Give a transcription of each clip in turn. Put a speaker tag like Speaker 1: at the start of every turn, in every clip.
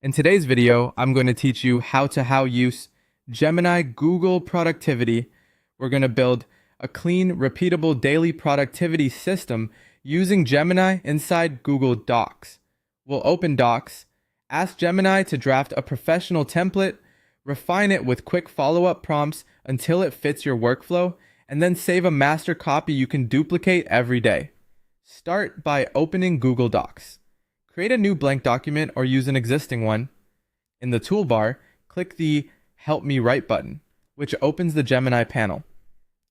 Speaker 1: In today's video, I'm going to teach you how use Gemini Google Productivity. We're going to build a clean, repeatable daily productivity system using Gemini inside Google Docs. We'll open Docs, ask Gemini to draft a professional template, refine it with quick follow-up prompts until it fits your workflow, and then save a master copy you can duplicate every day. Start by opening Google Docs. Create a new blank document or use an existing one. In the toolbar, click the Help Me Write button, which opens the Gemini panel.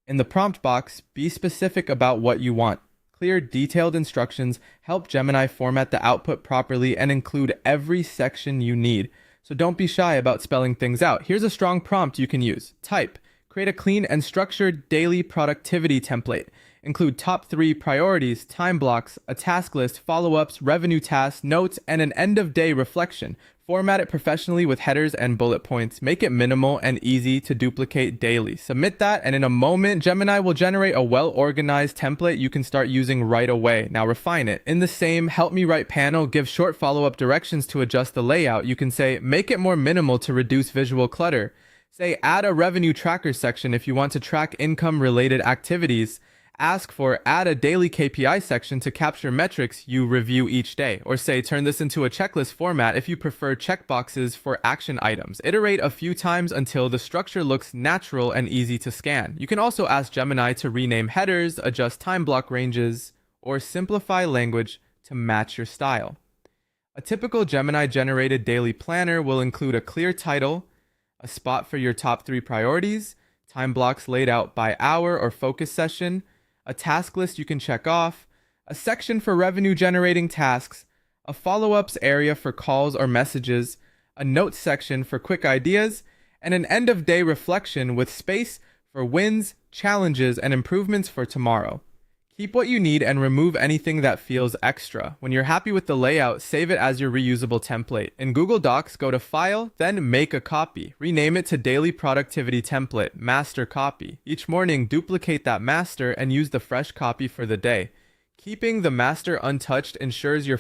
Speaker 1: In the prompt box, be specific about what you want. Clear, detailed instructions help Gemini format the output properly and include every section you need. So don't be shy about spelling things out. Here's a strong prompt you can use. Type. Create a clean and structured daily productivity template. Include top 3 priorities, time blocks, a task list, follow-ups, revenue tasks, notes, and an end-of-day reflection. Format it professionally with headers and bullet points. Make it minimal and easy to duplicate daily. Submit that, and in a moment, Gemini will generate a well-organized template you can start using right away. Now refine it. In the same Help Me Write panel, give short follow-up directions to adjust the layout. You can say, make it more minimal to reduce visual clutter. Say, add a revenue tracker section if you want to track income-related activities. Ask for add a daily KPI section to capture metrics you review each day. Or say, turn this into a checklist format if you prefer checkboxes for action items. Iterate a few times until the structure looks natural and easy to scan. You can also ask Gemini to rename headers, adjust time block ranges, or simplify language to match your style. A typical Gemini-generated daily planner will include a clear title, a spot for your top 3 priorities, time blocks laid out by hour or focus session, a task list you can check off, a section for revenue-generating tasks, a follow-ups area for calls or messages, a notes section for quick ideas, and an end-of-day reflection with space for wins, challenges, and improvements for tomorrow. Keep what you need and remove anything that feels extra. When you're happy with the layout, save it as your reusable template. In Google Docs, go to File, then Make a Copy. Rename it to Daily Productivity Template, Master Copy. Each morning, duplicate that master and use the fresh copy for the day. Keeping the master untouched ensures your